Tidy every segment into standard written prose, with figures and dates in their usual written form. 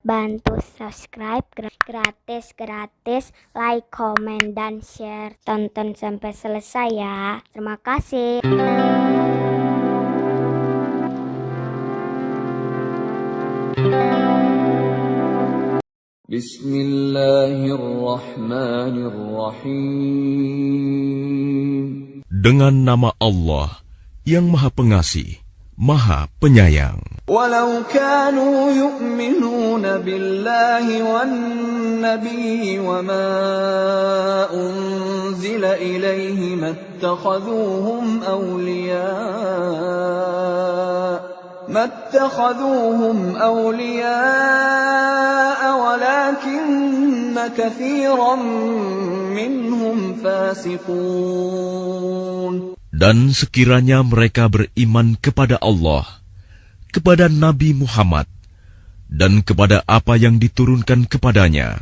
Bantu subscribe gratis, like, komen, dan share. Tonton sampai selesai ya. Terima kasih. Bismillahirrahmanirrahim. Dengan nama Allah yang Maha Pengasih, Maha Penyayang. Walau kanu yu'minuna billahi wan nabiyyi wa ma unzila ilaihi mattakhaduhum awliya walakinna katsiran minhum fasiqun. Dan sekiranya mereka beriman kepada Allah, kepada Nabi Muhammad, dan kepada apa yang diturunkan kepadanya,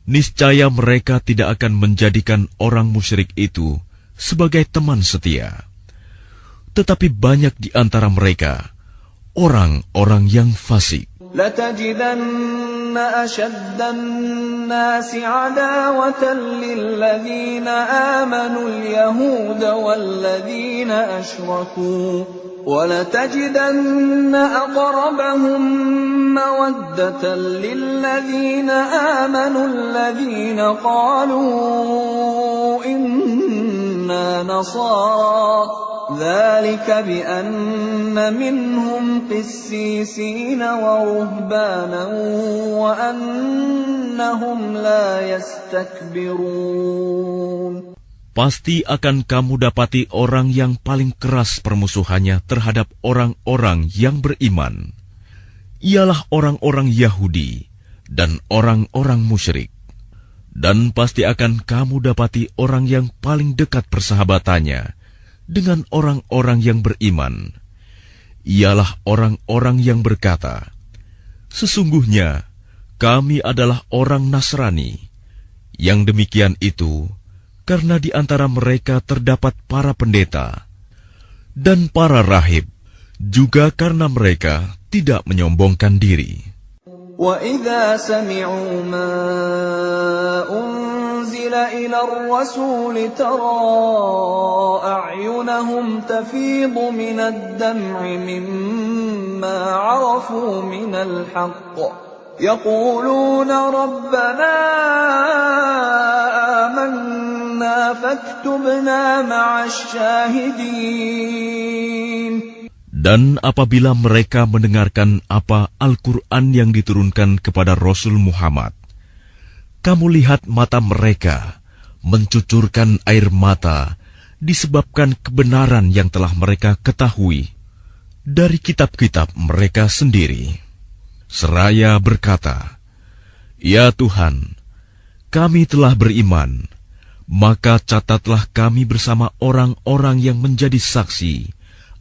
niscaya mereka tidak akan menjadikan orang musyrik itu sebagai teman setia. Tetapi banyak di antara mereka orang-orang yang fasik. لَتَجِدَنَّ أَشَدَّ النَّاسِ عَدَاوَةً لِلَّذِينَ آمَنُوا الْيَهُودَ وَالَّذِينَ أَشْرَكُوا وَلَتَجِدَنَّ أَقْرَبَهُم مَّوَدَّةً لِلَّذِينَ آمَنُوا الَّذِينَ قَالُوا إِنَّا نَصَارَىٰ ذلك بأن منهم قسيسين ورهبانا وأنهم لا يستكبرون. Pasti akan kamu dapati orang yang paling keras permusuhannya terhadap orang-orang yang beriman. Ialah orang-orang Yahudi dan orang-orang musyrik. Dan pasti akan kamu dapati orang yang paling dekat persahabatannya dengan orang-orang yang beriman, ialah orang-orang yang berkata, "Sesungguhnya kami adalah orang Nasrani." Yang demikian itu karena di antara mereka terdapat para pendeta dan para rahib, juga karena mereka tidak menyombongkan diri. وَإِذَا سَمِعُوا مَا أُنزِلَ إِلَى الرَّسُولِ تَرَىٰ أَعْيُنَهُمْ تَفِيضُ مِنَ الدَّمْعِ مِمَّا عَرَفُوا مِنَ الْحَقِّ يَقُولُونَ رَبَّنَا آمَنَّا فَاكْتُبْنَا مَعَ الشَّاهِدِينَ. Dan apabila mereka mendengarkan apa Al-Quran yang diturunkan kepada Rasul Muhammad, kamu lihat mata mereka mencucurkan air mata disebabkan kebenaran yang telah mereka ketahui dari kitab-kitab mereka sendiri. Seraya berkata, "Ya Tuhan, kami telah beriman, maka catatlah kami bersama orang-orang yang menjadi saksi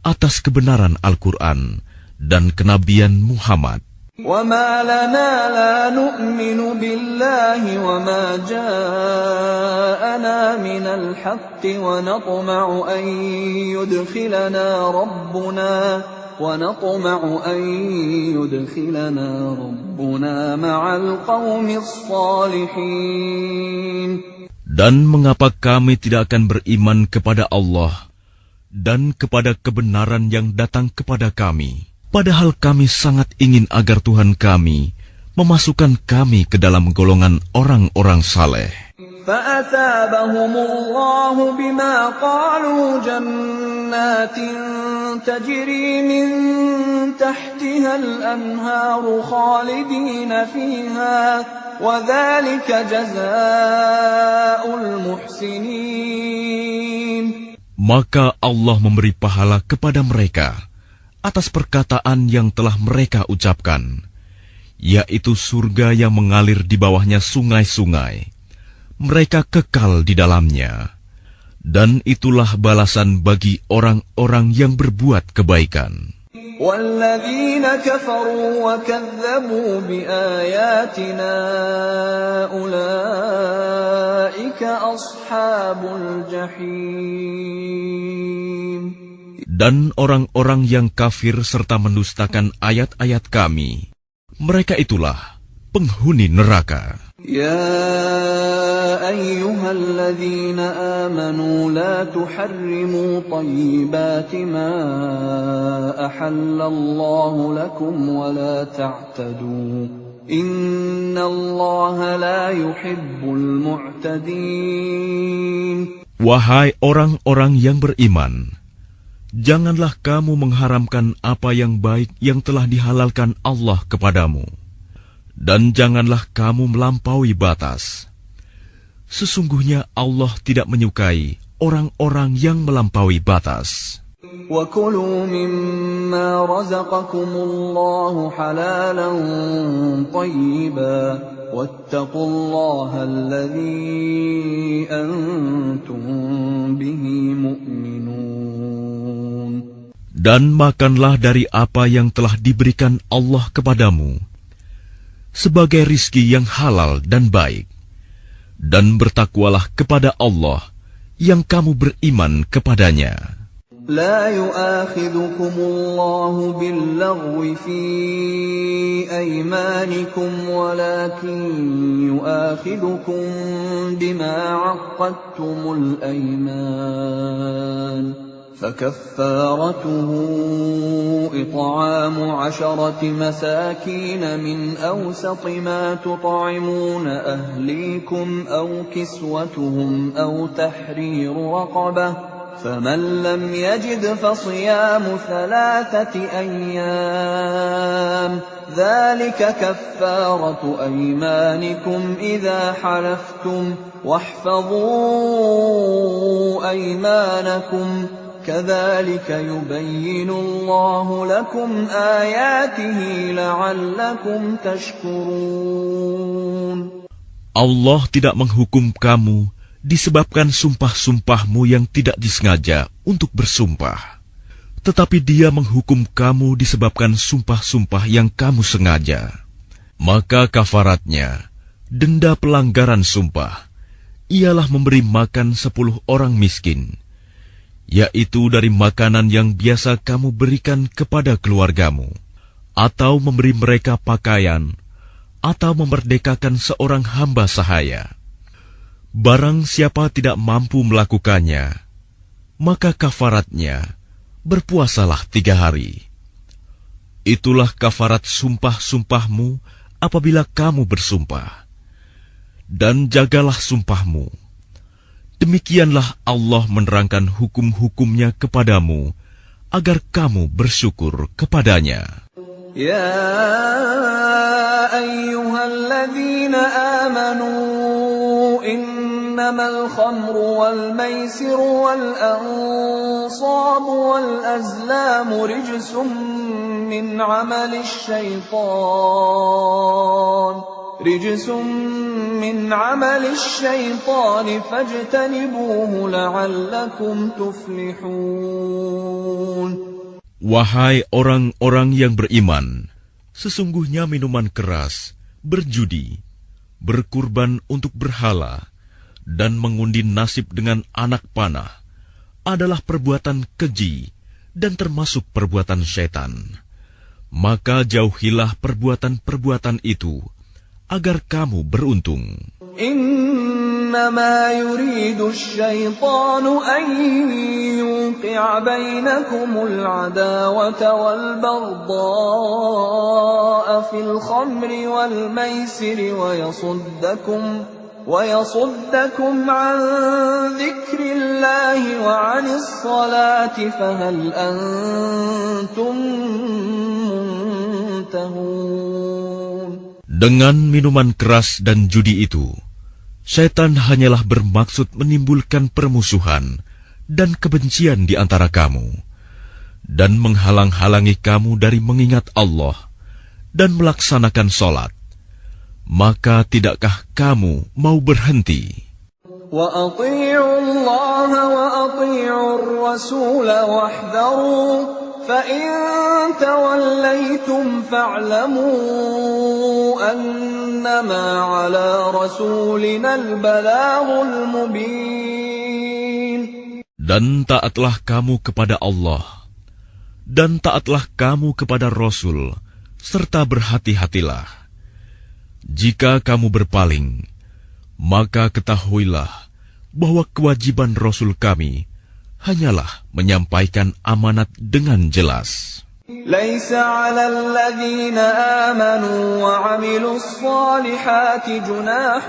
atas kebenaran Al-Quran dan kenabian Muhammad." وَمَا لَنَا لَا نُؤْمِنُ بِاللَّهِ وَمَا جَاءَنَا مِنَ الْحَقِّ وَنَطْمَعُ أَن يُدْخِلَنَا رَبُّنَا مَعَ الْقَوْمِ الصَّالِحِينَ. Dan mengapa kami tidak akan beriman kepada Allah dan kepada kebenaran yang datang kepada kami, padahal kami sangat ingin agar Tuhan kami memasukkan kami ke dalam golongan orang-orang saleh. فَأَثَابَهُمُ اللَّهُ بِمَا قَالُوا جَنَّاتٍ تَجْرِي مِن تَحْتِهَا الْأَنْهَارُ خَالِدِينَ فِيهَا وَذَلِكَ جَزَاءُ الْمُحْسِنِينَ. Maka Allah memberi pahala kepada mereka atas perkataan yang telah mereka ucapkan, yaitu surga yang mengalir di bawahnya sungai-sungai. Mereka kekal di dalamnya, dan itulah balasan bagi orang-orang yang berbuat kebaikan. وَالَّذِينَ كَفَرُوا وَكَذَّبُوا بِآيَاتِنَا أُولَئِكَ أَصْحَابُ الْجَحِيمِ. Dan orang-orang yang kafir serta mendustakan ayat-ayat kami, mereka itulah penghuni neraka. يا أيها الذين آمنوا لا تحرموا طيبات ما أحل الله لكم ولا تعتدوا إن الله لا يحب المعتدين. Wahai orang-orang yang beriman, janganlah kamu mengharamkan apa yang baik yang telah dihalalkan Allah kepadamu. Dan janganlah kamu melampaui batas. Sesungguhnya Allah tidak menyukai orang-orang yang melampaui batas. وَكُلُوا مِمَّا رَزَقَكُمُ اللَّهُ حَلَالًا طَيِّبًا وَاتَّقُوا اللَّهَ الَّذِي أَنْتُمْ بِهِ مُؤْمِنُونَ. Dan makanlah dari apa yang telah diberikan Allah kepadamu sebagai rizki yang halal dan baik, dan bertakwalah kepada Allah yang kamu beriman kepadanya. لا يؤاخذكم الله باللغو في أيمانكم ولكن يؤاخذكم بما عقدتم الأيمان فكفارته إطعام 10 مساكين من أوسط ما تطعمون أهليكم أو كسوتهم أو تحرير رقبة فمن لم يجد فصيام 3 أيام ذلك كفارة أيمانكم إذا حلفتم واحفظوا أيمانكم كذلك يبين الله لكم آياته لعلكم تشكرون. Allah tidak menghukum kamu disebabkan sumpah-sumpahmu yang tidak disengaja untuk bersumpah. Tetapi Dia menghukum kamu disebabkan sumpah-sumpah yang kamu sengaja. Maka kafaratnya, denda pelanggaran sumpah, ialah memberi makan 10 orang miskin, yaitu dari makanan yang biasa kamu berikan kepada keluargamu, atau memberi mereka pakaian, atau memerdekakan seorang hamba sahaya. Barang siapa tidak mampu melakukannya, maka kafaratnya berpuasalah 3 hari. Itulah kafarat sumpah-sumpahmu apabila kamu bersumpah. Dan jagalah sumpahmu. Demikianlah Allah menerangkan hukum-hukumnya kepadamu, agar kamu bersyukur kepadanya. يا أيها الذين آمنوا إنما الخمر والميسر والأنصاب والأزلام رجس من عمل الشيطان فاجتنبوه لعلكم تفلحون. Wahai orang-orang yang beriman, sesungguhnya minuman keras, berjudi, berkurban untuk berhala, dan mengundi nasib dengan anak panah adalah perbuatan keji dan termasuk perbuatan syaitan. Maka jauhilah perbuatan-perbuatan itu, agar kamu beruntung. إنما يريد الشيطان أن يوقع بينكم العداوة والبغضاء في الخمر والميسر ويصدكم عن ذكر الله وعن الصلاة فهل أنتم منتهون. Dengan minuman keras dan judi itu, Syaitan hanyalah bermaksud menimbulkan permusuhan dan kebencian di antara kamu, dan menghalang-halangi kamu dari mengingat Allah dan melaksanakan sholat. Maka tidakkah kamu mau berhenti? وَأَطِيعُوا اللَّهَ وَأَطِيعُوا الرَّسُولَ وَاحْذَرُوا فَإِن تَوَلَّيْتُمْ فَاعْلَمُوا أَنَّمَا عَلَى رَسُولِنَا الْبَلَاغُ الْمُبِينُ. Dan taatlah kamu kepada Allah, dan taatlah kamu kepada Rasul, serta berhati-hatilah. Jika kamu berpaling, maka ketahuilah bahwa kewajiban Rasul kami hanyalah menyampaikan amanat dengan jelas. ليس على الذين آمنوا وعملوا الصالحات جناح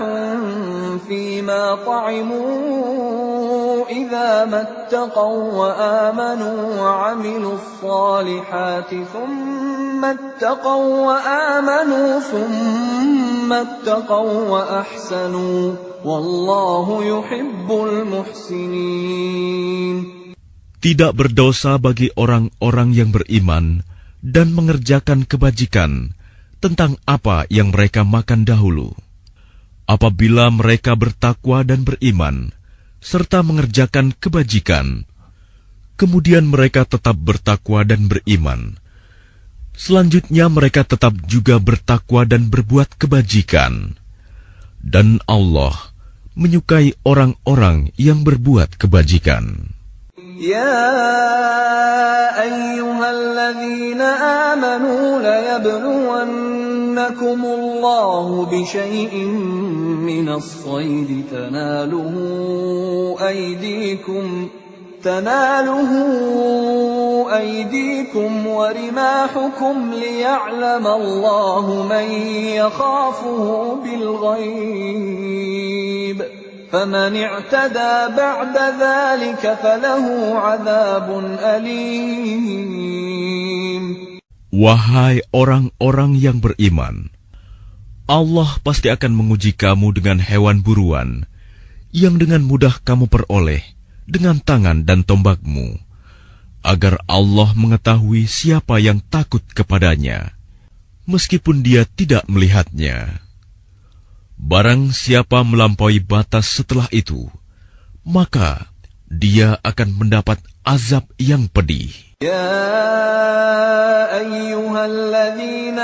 فيما طعموا إذا ما اتقوا وآمنوا وعملوا الصالحات ثم اتقوا وآمنوا ثم اتقوا وأحسنوا والله يحب المحسنين. Tidak berdosa bagi orang-orang yang beriman dan mengerjakan kebajikan tentang apa yang mereka makan dahulu. Apabila mereka bertakwa dan beriman, serta mengerjakan kebajikan, kemudian mereka tetap bertakwa dan beriman. Selanjutnya mereka tetap juga bertakwa dan berbuat kebajikan. Dan Allah menyukai orang-orang yang berbuat kebajikan. يا أيها الذين آمنوا ليبلونكم الله بشيء من الصيد تناله أيديكم ورماحكم ليعلم الله من يخافه بالغيب فمن اعتدى بعد ذلك فله عذاب أليم. Wahai orang-orang yang beriman, Allah pasti akan menguji kamu dengan hewan buruan yang dengan mudah kamu peroleh dengan tangan dan tombakmu, agar Allah mengetahui siapa yang takut kepadanya, meskipun dia tidak melihatnya. Barang siapa melampaui batas setelah itu, maka dia akan mendapat azab yang pedih. يا أيها الذين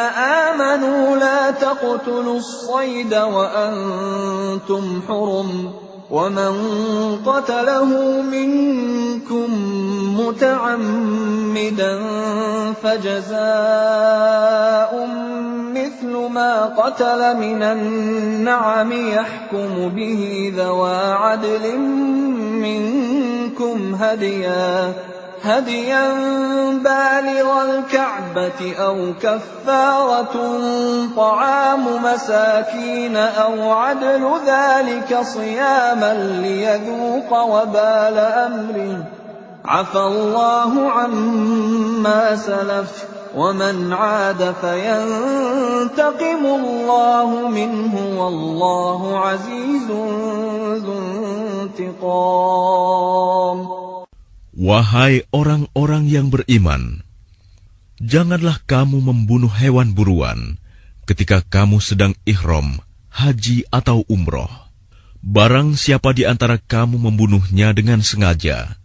آمنوا لا تقتلوا الصيد وأنتم حرم ومن قتله منكم متعمدا فجزاء مثل ما قتل من النعم يحكم به ذوى عدل منكم هديا بالغ الكعبة أو كفارة طعام مساكين أو عدل ذلك صياما ليذوق وبال أمره عفى الله عما سلف ومن عاد فينتقم الله منه والله عزيز ذو انتقام. Wahai orang-orang yang beriman, janganlah kamu membunuh hewan buruan ketika kamu sedang ihram, haji atau umroh. Barang siapa di antara kamu membunuhnya dengan sengaja,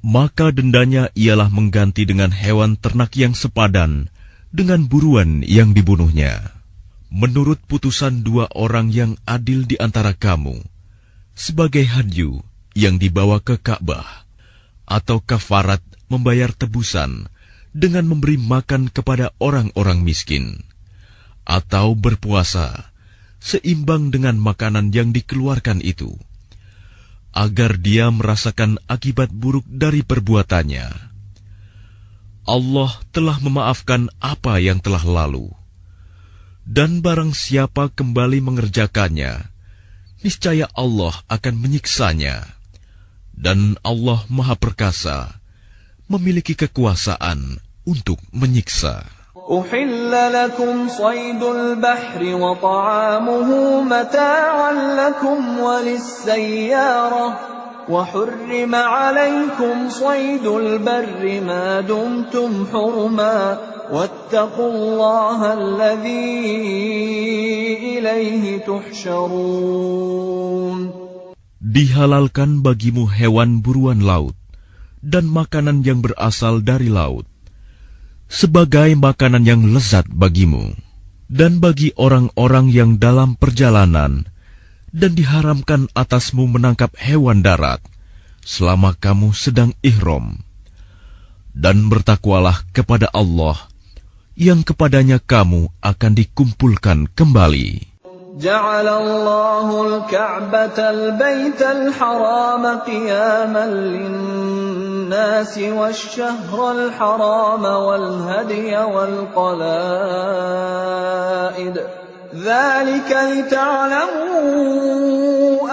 maka dendanya ialah mengganti dengan hewan ternak yang sepadan dengan buruan yang dibunuhnya. Menurut putusan dua orang yang adil di antara kamu, sebagai hadyu yang dibawa ke Ka'bah, atau kafarat membayar tebusan dengan memberi makan kepada orang-orang miskin, atau berpuasa seimbang dengan makanan yang dikeluarkan itu, agar dia merasakan akibat buruk dari perbuatannya. Allah telah memaafkan apa yang telah lalu, dan barang siapa kembali mengerjakannya, niscaya Allah akan menyiksanya. Dan Allah Maha Perkasa, memiliki kekuasaan untuk menyiksa. أحل لكم صيد البحر وطعامه متاعا لكم وللسيارة وحرم عليكم صيد البر ما دمتم حرما واتقوا الله الذي إليه تحشرون. Dihalalkan bagimu hewan buruan laut dan makanan yang berasal dari laut, sebagai makanan yang lezat bagimu dan bagi orang-orang yang dalam perjalanan, dan diharamkan atasmu menangkap hewan darat selama kamu sedang ihram. Dan bertakwalah kepada Allah yang kepadanya kamu akan dikumpulkan kembali. جعل الله الكعبة البيت الحرام قياما للناس والشهر الحرام والهدي والقلائد ذلك لتعلموا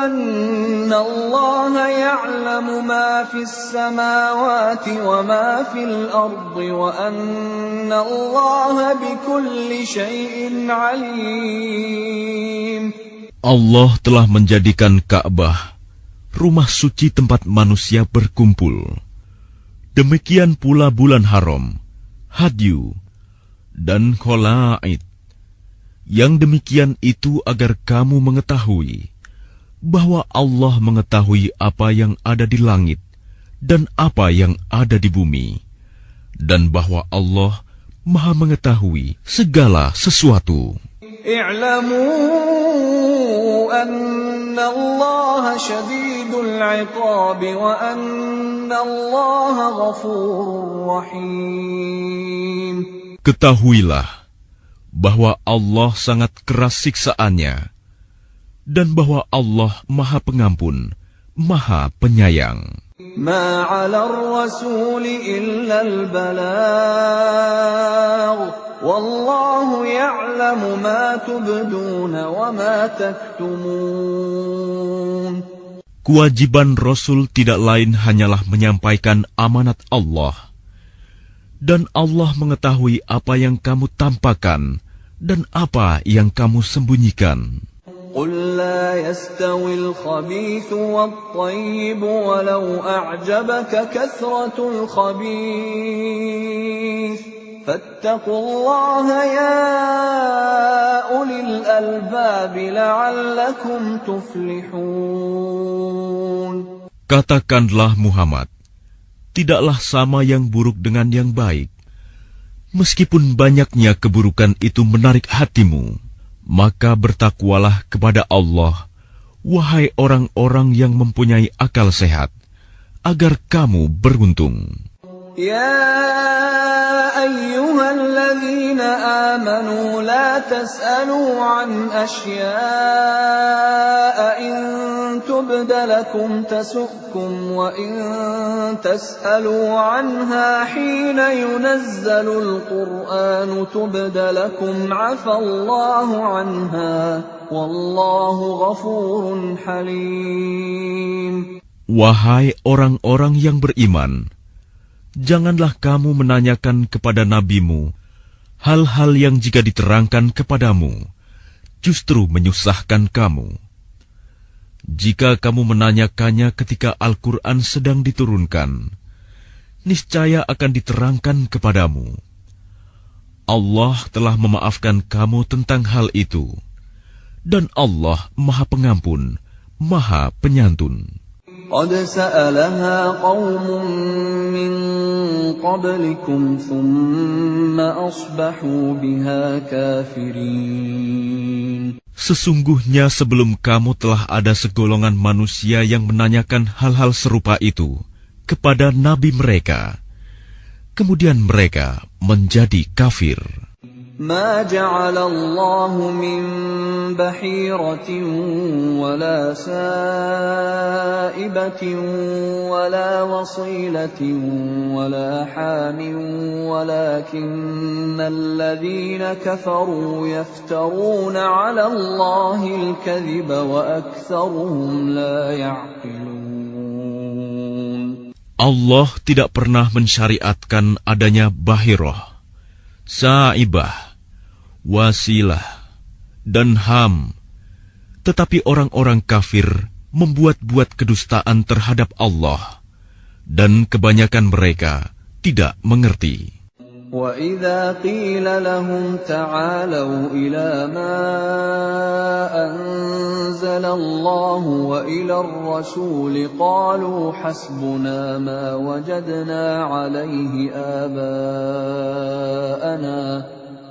أن الله يعلم ما في السماوات وما في الأرض وأن الله بكل شيء عليم. Allah telah menjadikan Ka'bah rumah suci tempat manusia berkumpul. Demikian pula bulan haram, hadyu, dan kholaid. Yang demikian itu agar kamu mengetahui bahwa Allah mengetahui apa yang ada di langit dan apa yang ada di bumi, dan bahwa Allah Maha mengetahui segala sesuatu. i'lamu anna Allah syadidul 'iqab wa anna Allah ghafurur rahim. Ketahuilah bahwa Allah sangat keras siksaannya, dan bahwa Allah Maha Pengampun, Maha Penyayang. Ma 'alal rasul illa al-balagh wallahu ya'lamu ma tubduna wa ma taktumun. Kewajiban Rasul tidak lain hanyalah menyampaikan amanat Allah, dan Allah mengetahui apa yang kamu tampakkan dan apa yang kamu sembunyikan. قل لا يستوي الخبيث والطيب ولو أعجبك كثرة الخبيث فاتقوا الله يا أولي الألباب لعلكم تفلحون. Katakanlah Muhammad, tidaklah sama yang buruk dengan yang baik. Meskipun banyaknya keburukan itu menarik hatimu, maka bertakwalah kepada Allah, wahai orang-orang yang mempunyai akal sehat, agar kamu beruntung. يا أيها الذين آمنوا لا تسألوا عن أشياء إن تبد لكم تسؤكم وإن تسألوا عنها حين ينزل القرآن تبد لكم عفى الله عنها والله غفور حليم. Wahai orang-orang yang beriman, janganlah kamu menanyakan kepada nabimu hal-hal yang jika diterangkan kepadamu, justru menyusahkan kamu. Jika kamu menanyakannya ketika Al-Quran sedang diturunkan, niscaya akan diterangkan kepadamu. Allah telah memaafkan kamu tentang hal itu, dan Allah Maha Pengampun, Maha Penyantun. قد سألها قوم من قبلكم ثم أصبحوا بها كافرين. Sesungguhnya sebelum kamu telah ada segolongan manusia yang menanyakan hal-hal serupa itu kepada nabi mereka, kemudian mereka menjadi kafir. ما جعل الله من بحيرة ولا سائبة ولا وصيلة ولا حام ولكن الذين كفروا يفترون على الله الكذب وأكثرهم لا يعقلون. Allah tidak pernah mensyariatkan adanya bahirah, saibah, wasilah, dan ham. Tetapi orang-orang kafir membuat-buat kedustaan terhadap Allah, dan kebanyakan mereka tidak mengerti. وَإِذَا قِيلَ لَهُمْ تَعَالَوْا إِلَى مَا أَنزَلَ اللَّهُ وَإِلَى الرَّسُولِ قَالُوا حَسْبُنَا مَا وَجَدْنَا عَلَيْهِ آبَاءَنَا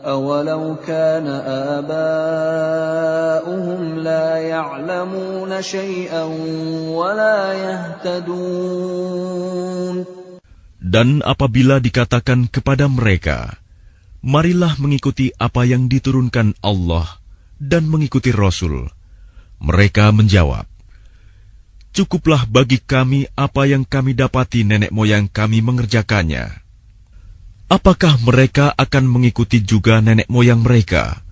أَوَلَوْ كَانَ آبَاؤُهُمْ لَا يَعْلَمُونَ شَيْئًا وَلَا يَهْتَدُونَ. Dan apabila dikatakan kepada mereka, marilah mengikuti apa yang diturunkan Allah dan mengikuti Rasul. Mereka menjawab, cukuplah bagi kami apa yang kami dapati nenek moyang kami mengerjakannya. Apakah mereka akan mengikuti juga nenek moyang mereka,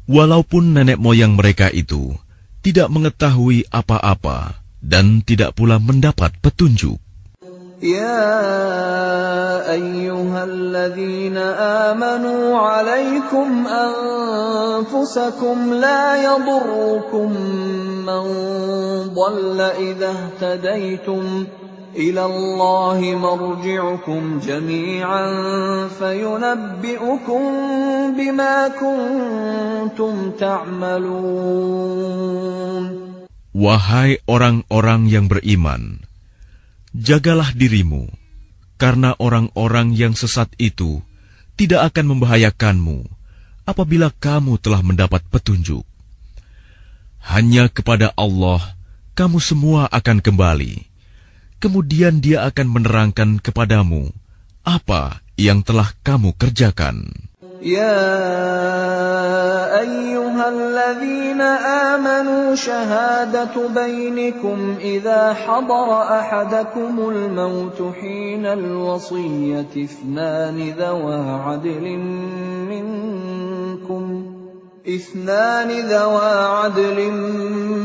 walaupun nenek moyang mereka itu tidak mengetahui apa-apa dan tidak pula mendapat petunjuk? يا أيها الذين آمنوا عليكم أنفسكم لا يضركم من ضل إذا اهتديتم إلى الله مرجعكم جميعا فينبئكم بما كنتم تعملون. Wahai orang-orang yang beriman, jagalah dirimu, karena orang-orang yang sesat itu tidak akan membahayakanmu apabila kamu telah mendapat petunjuk. Hanya kepada Allah kamu semua akan kembali. Kemudian Dia akan menerangkan kepadamu apa yang telah kamu kerjakan. يا أيها الذين آمنوا شهادة بينكم إذا حضر أحدكم الموت حين الوصية اثنان ذوا عدل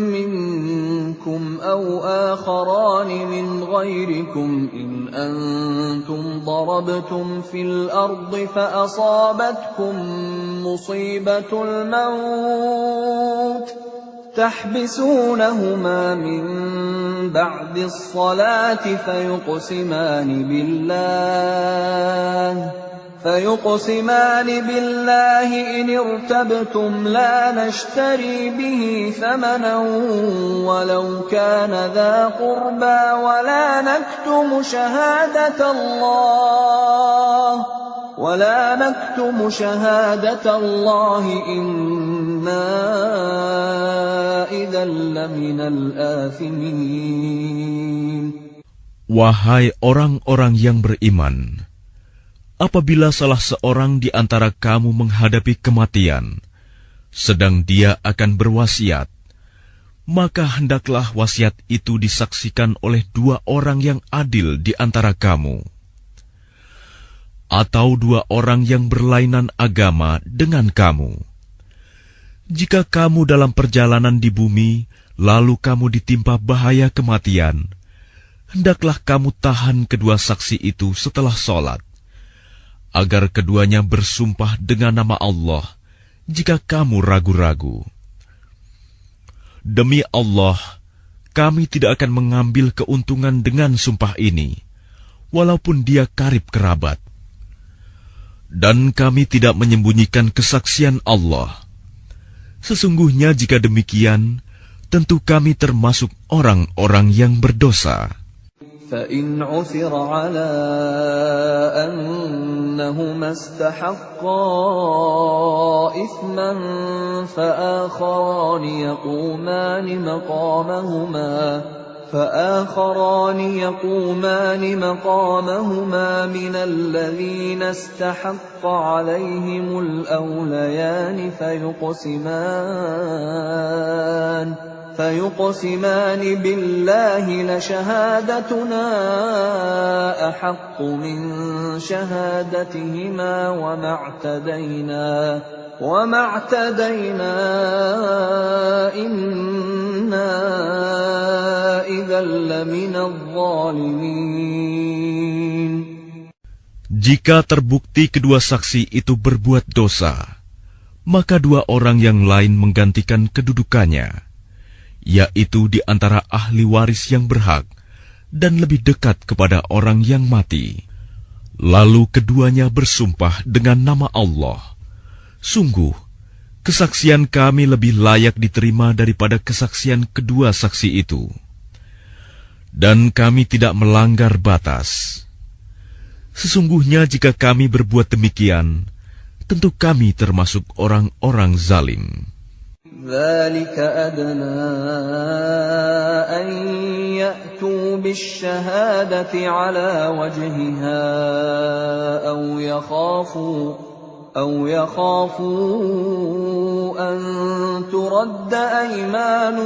منكم أو آخران من غيركم إن أنتم ضربتم في الأرض فأصابتكم مصيبة الموت تحبسونهما من بعد الصلاة فيقسمان بالله إن ارتبتم لا نشتري به ثمنا ولو كان ذا قربى ولا نكتم شهادة الله إنا إذا لمن الآثمين. Wahai orang-orang yang beriman, apabila salah seorang di antara kamu menghadapi kematian, sedang dia akan berwasiat, maka hendaklah wasiat itu disaksikan oleh dua orang yang adil di antara kamu, atau dua orang yang berlainan agama dengan kamu. Jika kamu dalam perjalanan di bumi, lalu kamu ditimpa bahaya kematian, hendaklah kamu tahan kedua saksi itu setelah sholat, agar keduanya bersumpah dengan nama Allah jika kamu ragu-ragu. Demi Allah, kami tidak akan mengambil keuntungan dengan sumpah ini, walaupun dia karib kerabat. Dan kami tidak menyembunyikan kesaksian Allah. Sesungguhnya jika demikian, tentu kami termasuk orang-orang yang berdosa. فإن عثر على أنهما استحقا إثما فآخران يقومان مقامهما من الذين استحق عليهم الأوليان فيقسمان بالله لشهادتنا أحق من شهادتهما وما اعتدينا إنا إذا لمن الظالمين. Jika terbukti kedua saksi itu berbuat dosa, maka dua orang yang lain menggantikan kedudukannya, yaitu di antara ahli waris yang berhak dan lebih dekat kepada orang yang mati. Lalu keduanya bersumpah dengan nama Allah, sungguh, kesaksian kami lebih layak diterima daripada kesaksian kedua saksi itu. Dan kami tidak melanggar batas. Sesungguhnya jika kami berbuat demikian, tentu kami termasuk orang-orang zalim. ذلك أدنى أن يأتوا بالشهادة على وجهها أو يخافوا أن ترد أيمان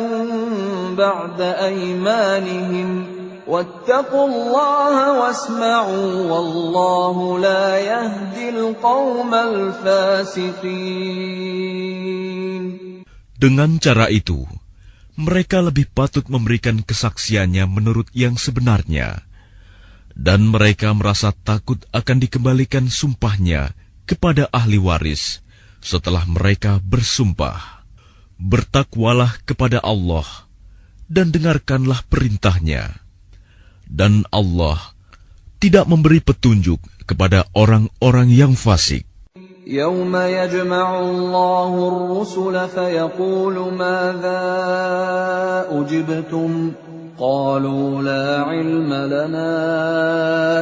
بعد أيمانهم واتقوا الله واسمعوا والله لا يهدي القوم الفاسقين. Dengan cara itu, mereka lebih patut memberikan kesaksiannya menurut yang sebenarnya, dan mereka merasa takut akan dikembalikan sumpahnya kepada ahli waris setelah mereka bersumpah. Bertakwalah kepada Allah dan dengarkanlah perintahnya. Dan Allah tidak memberi petunjuk kepada orang-orang yang fasik. يوم يجمع الله الرسل فيقول ماذا أجبتم قالوا لا علم لنا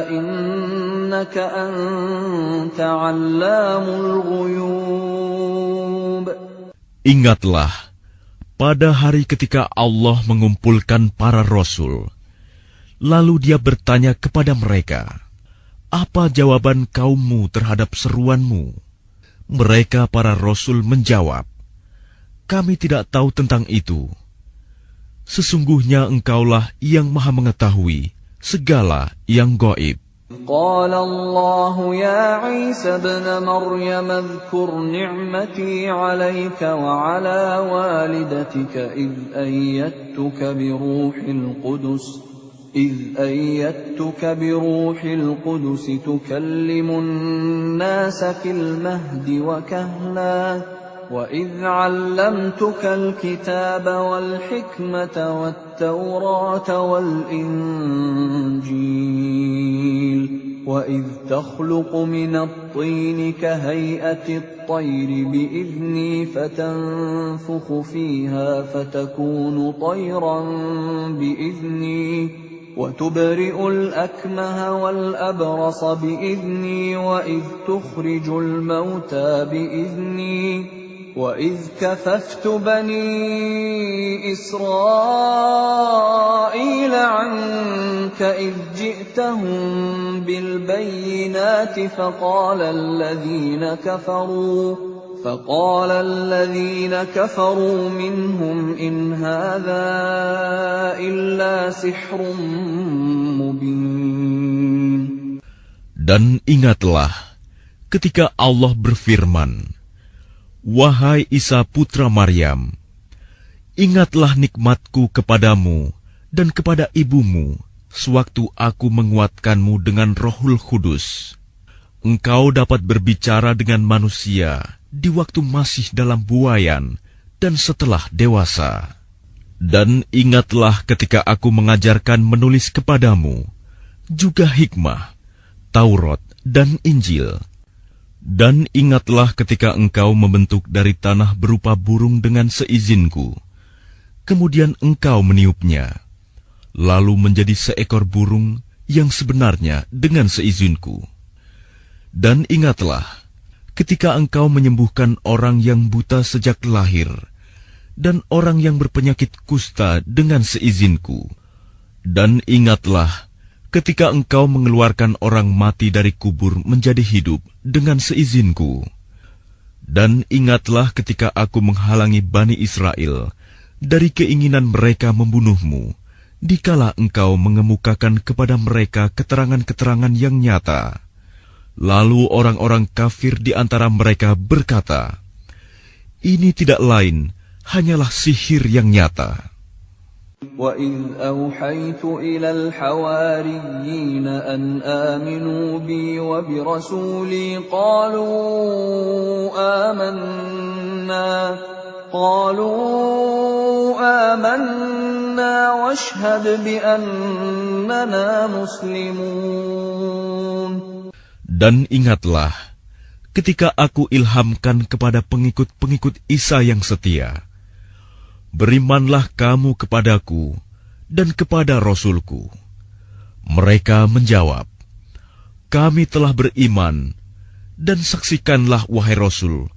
إنك أنت علام الغيوب. Ingatlah, pada hari ketika Allah mengumpulkan para rasul, lalu Dia bertanya kepada mereka, apa jawaban kaummu terhadap seruanmu? Mereka para rasul menjawab, kami tidak tahu tentang itu. Sesungguhnya engkaulah yang maha mengetahui segala yang gaib. قال الله يا عيسى ابن مريم اذكر نعمتي عليك وعلى والدتك إذ أيدتك بروح القدس تكلم الناس في المهد وكهلا وإذ علمتك الكتاب والحكمة والتوراة والإنجيل وإذ تخلق من الطين كهيئة الطير بإذني فتنفخ فيها فتكون طيرا بإذني وتبرئ الأكمه والأبرص بإذني وإذ تخرج الموتى بإذني وإذ كففت بني إسرائيل عنك إذ جئتهم بالبينات فقال الذين كفروا منهم إن هذا إلا سحر مبين. Dan ingatlah ketika Allah berfirman, wahai Isa putra Maryam, ingatlah nikmatku kepadamu dan kepada ibumu sewaktu aku menguatkanmu dengan Rohul Kudus. Engkau dapat berbicara dengan manusia di waktu masih dalam buayan dan setelah dewasa. Dan ingatlah ketika aku mengajarkan menulis kepadamu, juga hikmah, Taurat dan Injil. Dan ingatlah ketika engkau membentuk dari tanah berupa burung dengan seizinku, kemudian engkau meniupnya, lalu menjadi seekor burung yang sebenarnya dengan seizinku. Dan ingatlah ketika engkau menyembuhkan orang yang buta sejak lahir, dan orang yang berpenyakit kusta dengan seizinku. Dan ingatlah ketika engkau mengeluarkan orang mati dari kubur menjadi hidup dengan seizinku. Dan ingatlah ketika aku menghalangi Bani Israel dari keinginan mereka membunuhmu, dikala engkau mengemukakan kepada mereka keterangan-keterangan yang nyata. Lalu orang-orang kafir di antara mereka berkata, ini tidak lain, hanyalah sihir yang nyata. وَإِذْ أَوْحَيْتُ إِلَى الْحَوَارِيِّينَ أَنْ آمِنُوا بِي وَبِرَسُولِي قَالُوا آمَنَّا وَاشْهَدْ بِأَنَّنَا مُسْلِمُونَ. Dan ingatlah ketika aku ilhamkan kepada pengikut-pengikut Isa yang setia, berimanlah kamu kepadaku dan kepada Rasulku. Mereka menjawab, kami telah beriman, dan saksikanlah wahai Rasul,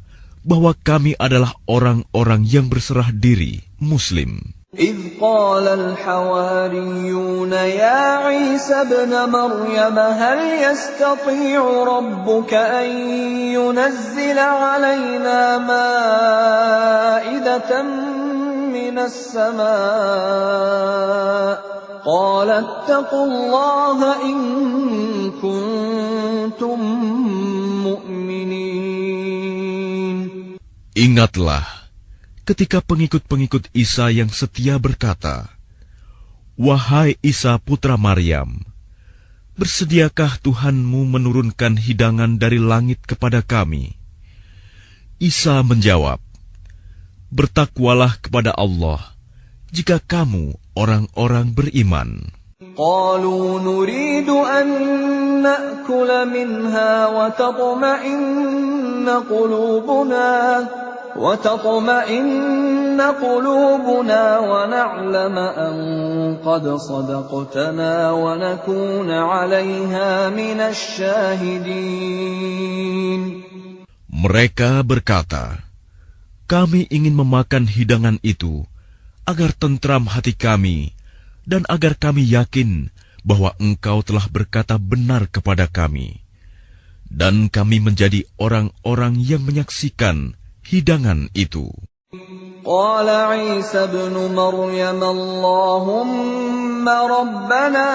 bahwa kami adalah orang-orang yang berserah diri, Muslim. إذ قال الحواريون يا عيسى ابن مريم هل يستطيع ربك أن ينزل علينا مائدة من السماء قال اتقوا الله إن كنتم مؤمنين. Ingatlah ketika pengikut-pengikut Isa yang setia berkata, "Wahai Isa putra Maryam, bersediakah Tuhanmu menurunkan hidangan dari langit kepada kami?" Isa menjawab, "Bertakwalah kepada Allah, jika kamu orang-orang beriman." قالوا نريد أن نأكل منها وتطمئن قلوبنا ونعلم أن قد صدقتنا ونكون عليها من الشاهدين. Mereka berkata, "Kami ingin memakan hidangan itu agar tentram hati kami dan agar kami yakin bahwa Engkau telah berkata benar kepada kami, dan kami menjadi orang-orang yang menyaksikan hidangan itu." قال عيسى ابن مريم اللهم ربنا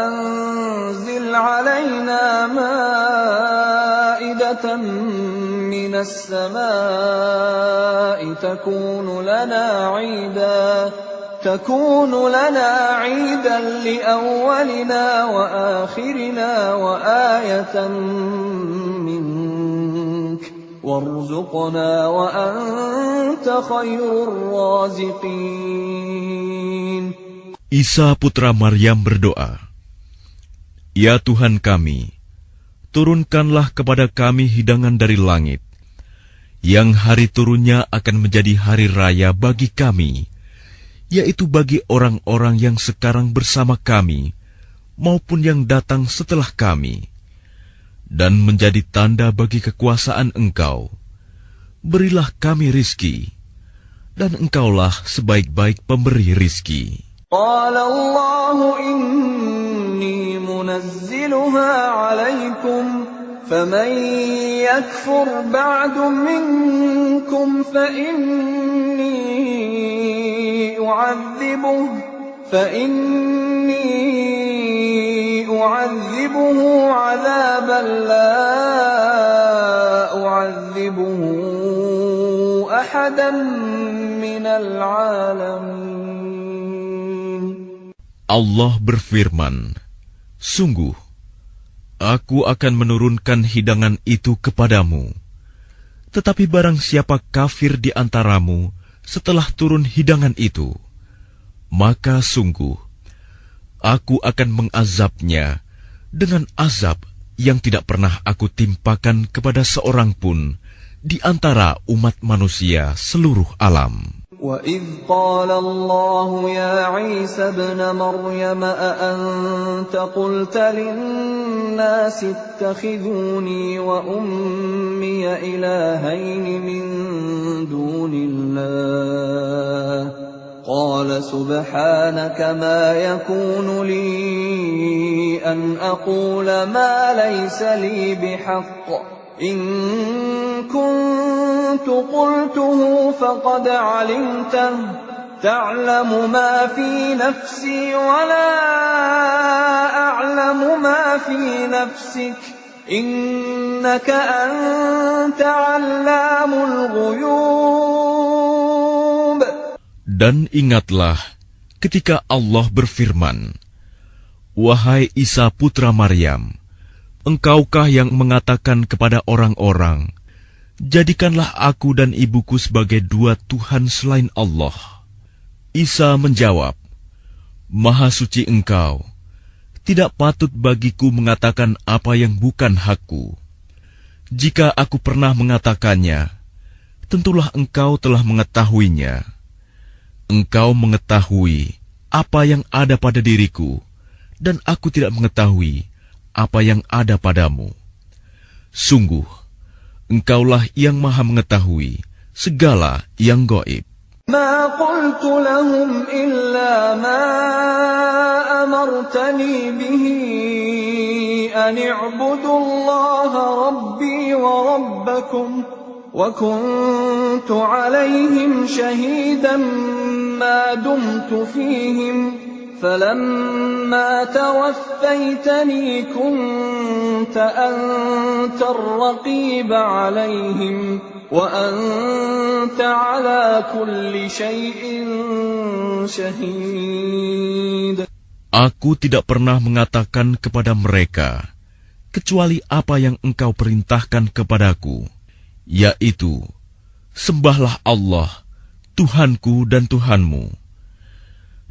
أنزل علينا مائدة من السماء تكون لنا عيدا لأولنا وآخرنا وآية منك وارزقنا وأنت خير الرازقين. Isa putra Maryam berdoa, "Ya Tuhan kami, turunkanlah kepada kami hidangan dari langit, yang hari turunnya akan menjadi hari raya bagi kami, yaitu bagi orang-orang yang sekarang bersama kami, maupun yang datang setelah kami, dan menjadi tanda bagi kekuasaan Engkau. Berilah kami rizki, dan Engkaulah sebaik-baik pemberi rizki." قال الله إني منزلها عليكم فمن يكفر بعد منكم فإني أعذبه عذابا لا أعذبه أحدا من العالمين. Allah berfirman, "Sungguh, Aku akan menurunkan hidangan itu kepadamu. Tetapi barang siapa kafir di antaramu setelah turun hidangan itu, maka sungguh, Aku akan mengazabnya dengan azab yang tidak pernah Aku timpakan kepada seorang pun di antara umat manusia seluruh alam." وَإِذْ قَالَ اللَّهُ يَا عِيسَى ابْنَ مَرْيَمَ أَأَنْتَ قُلْتَ لِلنَّاسِ اتَّخِذُونِي وَأُمِّيَ إِلَٰهَيْنِ مِن دُونِ اللَّهِ قَالَ سُبْحَانَكَ مَا يَكُونُ لِي أَنْ أَقُولَ مَا لَيْسَ لِي بِحَقٍّ إِن كُنتُ قُلْتُهُ فَقَدْ عَلِمْتَهُ تَعْلَمُ مَا فِي نَفْسِي وَلَا أَعْلَمُ مَا فِي نَفْسِكَ إِنَّكَ أَنْتَ عَلَّامُ الْغُيُوبِ. Dan ingatlah ketika Allah berfirman, "Wahai Isa putra Maryam, engkaukah yang mengatakan kepada orang-orang, jadikanlah aku dan ibuku sebagai dua Tuhan selain Allah?" Isa menjawab, "Maha suci Engkau, tidak patut bagiku mengatakan apa yang bukan hakku. Jika aku pernah mengatakannya, tentulah Engkau telah mengetahuinya. Engkau mengetahui apa yang ada pada diriku, dan aku tidak mengetahui apa yang ada padamu. Sungguh, Engkaulah yang maha mengetahui segala yang gaib." ما قلت لهم إلا ما أمرتني به أن اعبدوا الله ربي وربكم وكنت عليهم شهيدا ما دمت فيهم فلما توفيتني كنت أنت الرقيب عليهم وأنت على كل شيء شهيد. Aku tidak pernah mengatakan kepada mereka, kecuali apa yang engkau perintahkan kepadaku, yaitu, sembahlah Allah, Tuhanku dan Tuhanmu.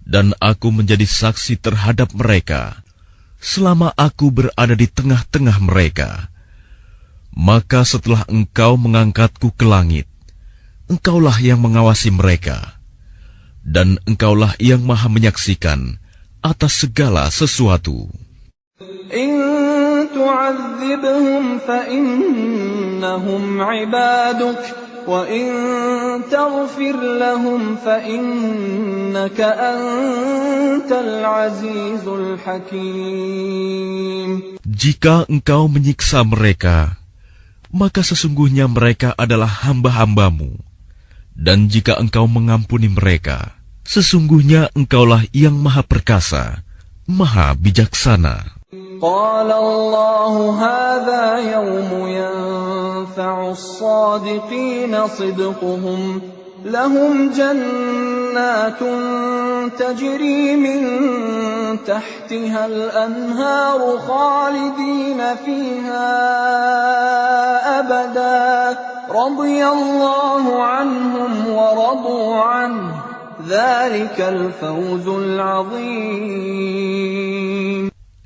Dan aku menjadi saksi terhadap mereka, selama aku berada di tengah-tengah mereka. Maka setelah engkau mengangkatku ke langit, engkaulah yang mengawasi mereka, dan engkaulah yang maha menyaksikan atas segala sesuatu. إن تعذبهم فإنهم عبادك وإن تغفر لهم فإنك أنت العزيز الحكيم. Jika engkau menyiksa mereka, maka sesungguhnya mereka adalah hamba-hambamu. Dan jika engkau mengampuni mereka, sesungguhnya engkaulah yang maha perkasa, maha bijaksana. قال الله هذا يوم ينفع الصادقين صدقهم لهم جنات تجري من تحتها الأنهار خالدين فيها أبدا رضي الله عنهم ورضوا عنه ذلك الفوز العظيم.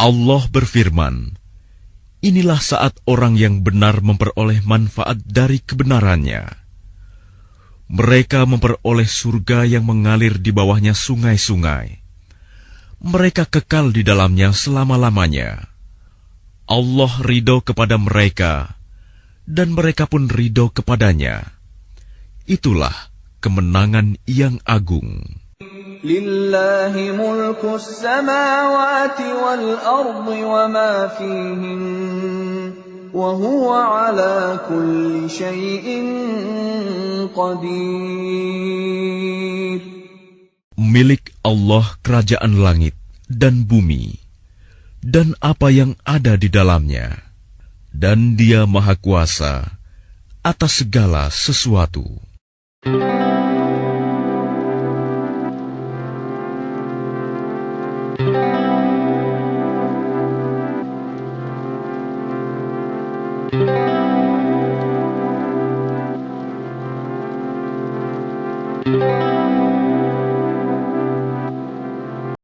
Allah berfirman, inilah saat orang yang benar memperoleh manfaat dari kebenarannya. Mereka memperoleh surga yang mengalir di bawahnya sungai-sungai. Mereka kekal di dalamnya selama-lamanya. Allah ridho kepada mereka, dan mereka pun ridho kepadanya. Itulah kemenangan yang agung. Lillahi mulku samawati wal ardi wa ma fihin wa huwa ala kulli syai'in qadir. Milik Allah kerajaan langit dan bumi dan apa yang ada di dalamnya, dan Dia Maha Kuasa atas segala sesuatu. Thank you.